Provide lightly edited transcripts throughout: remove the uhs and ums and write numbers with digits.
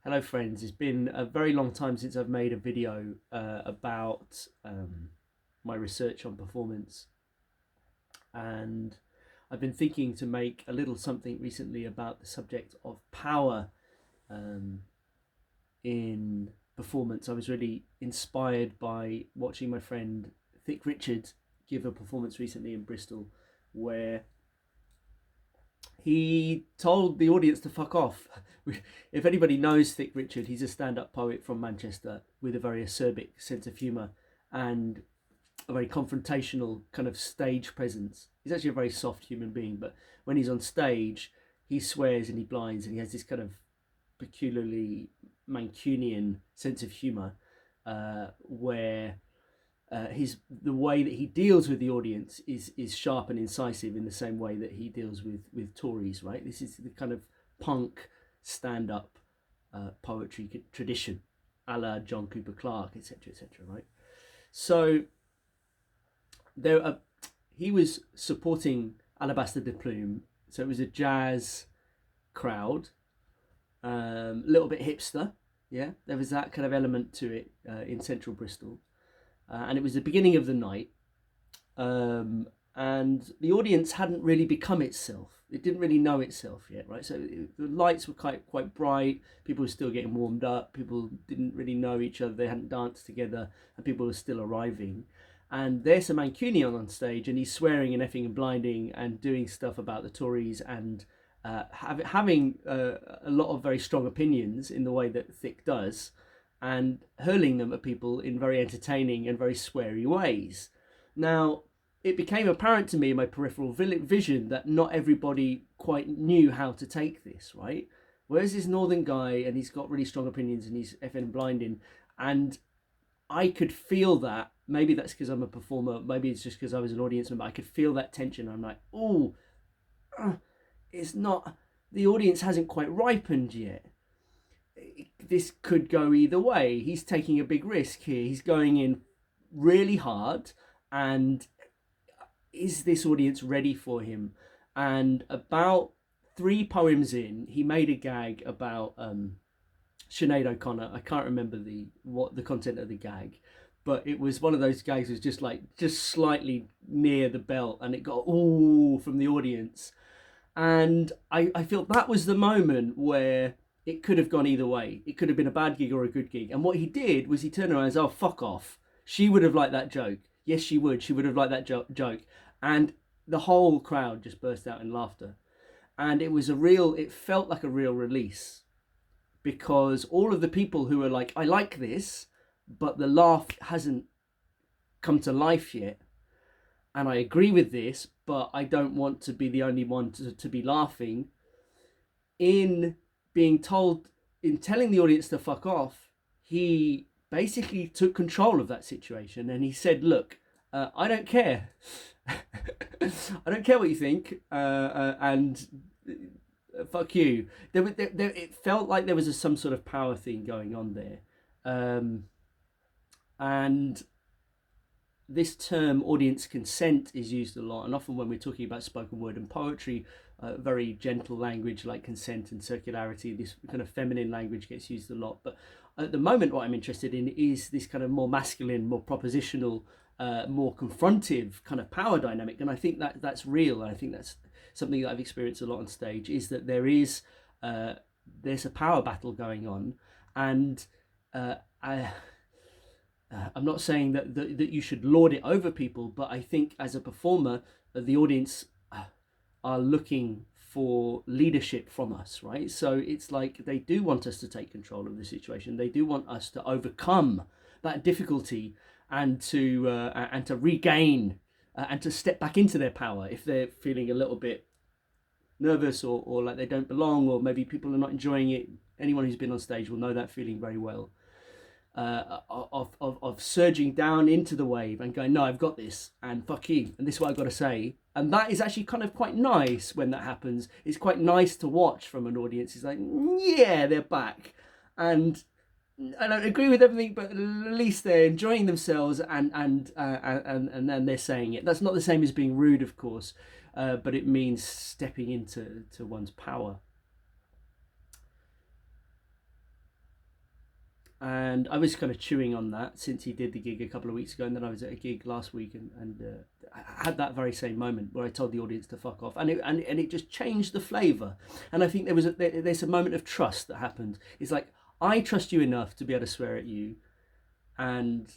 Hello friends, it's been a very long time since I've made a video about my research on performance, and I've been thinking to make a little something recently about the subject of power um, in performance. I was really inspired by watching my friend Thick Richard give a performance recently in Bristol where he told the audience to fuck off. If anybody knows Thick Richard, he's a stand-up poet from Manchester with a very acerbic sense of humour and a very confrontational kind of stage presence. He's actually a very soft human being, but when he's on stage, he swears and he blinds, and he has this kind of peculiarly Mancunian sense of humour, where the way that he deals with the audience is sharp and incisive in the same way that he deals with Tories, right? This is the kind of punk stand up poetry tradition, a la John Cooper Clarke, etc., etc., right? So there, he was supporting Alabaster de Plume, so it was a jazz crowd, a little bit hipster, yeah. There was that kind of element to it in central Bristol, and it was the beginning of the night, and the audience hadn't really become itself. It didn't really know itself yet, right? So the lights were quite bright. People were still getting warmed up. People didn't really know each other. They hadn't danced together, and people were still arriving. And there's a Mancunian on stage, and he's swearing and effing and blinding and doing stuff about the Tories and having a lot of very strong opinions in the way that Thick does, and hurling them at people in very entertaining and very sweary ways. Now, it became apparent to me in my peripheral vision that not everybody quite knew how to take this, right? Where's this northern guy and he's got really strong opinions and he's effing and blinding, and I could feel that. Maybe that's because I'm a performer. Maybe it's just because I was an audience member. I could feel that tension. I'm like, oh, it's not. The audience hasn't quite ripened yet. This could go either way. He's taking a big risk here. He's going in really hard, and is this audience ready for him? And about three poems in, he made a gag about Sinead O'Connor. I can't remember the content of the gag, but it was one of those gags that was just slightly near the belt, and it got ooh from the audience. And I feel that was the moment where it could have gone either way. It could have been a bad gig or a good gig. And what he did was he turned around and said, oh, fuck off. She would have liked that joke. Yes, she would. She would have liked that joke. And the whole crowd just burst out in laughter. And it felt like a real release, because all of the people who were like, I like this, but the laugh hasn't come to life yet, and I agree with this, but I don't want to be the only one to be laughing. In being told, in telling the audience to fuck off, he basically took control of that situation, and he said, look, I don't care. I don't care what you think, and fuck you. It felt like there was some sort of power thing going on there. And this term audience consent is used a lot, and often when we're talking about spoken word and poetry, very gentle language like consent and circularity, this kind of feminine language gets used a lot. But at the moment, what I'm interested in is this kind of more masculine, more propositional, more confrontive kind of power dynamic. And I think that's real. I think that's something that I've experienced a lot on stage, is that there's a power battle going on. And I'm not saying that you should lord it over people, but I think as a performer, the audience are looking for leadership from us, right? So it's like they do want us to take control of the situation. They do want us to overcome that difficulty and to regain and to step back into their power if they're feeling a little bit nervous or like they don't belong, or maybe people are not enjoying it. Anyone who's been on stage will know that feeling very well. Of surging down into the wave and going, no, I've got this, and fuck you, and this is what I've got to say. And that is actually kind of quite nice when that happens. It's quite nice to watch from an audience. It's like, yeah, they're back, and I don't agree with everything, but at least they're enjoying themselves, and then they're saying it. That's not the same as being rude, of course, but it means stepping into one's power. And I was kind of chewing on that since he did the gig a couple of weeks ago, and then I was at a gig last week, and I had that very same moment where I told the audience to fuck off, and it just changed the flavour. And I think there's a moment of trust that happened. It's like, I trust you enough to be able to swear at you, and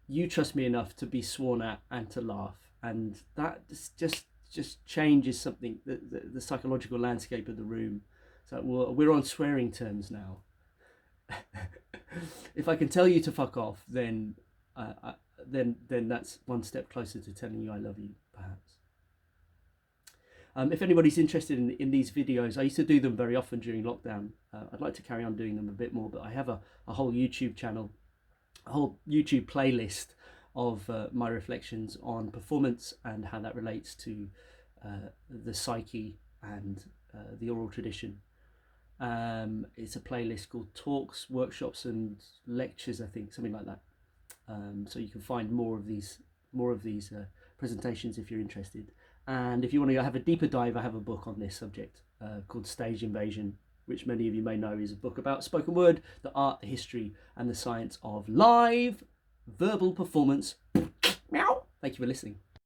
you trust me enough to be sworn at and to laugh, and that just changes something, the psychological landscape of the room. So we're on swearing terms now. If I can tell you to fuck off, then then that's one step closer to telling you I love you, perhaps. If anybody's interested in these videos, I used to do them very often during lockdown. I'd like to carry on doing them a bit more, but I have a whole YouTube channel, a whole YouTube playlist of my reflections on performance and how that relates to the psyche and the oral tradition. It's a playlist called Talks, Workshops and Lectures, I think, something like that. So you can find more of these presentations if you're interested. And if you want to have a deeper dive, I have a book on this subject called Stage Invasion, which many of you may know is a book about spoken word, the art, the history, and the science of live verbal performance. Meow. Thank you for listening.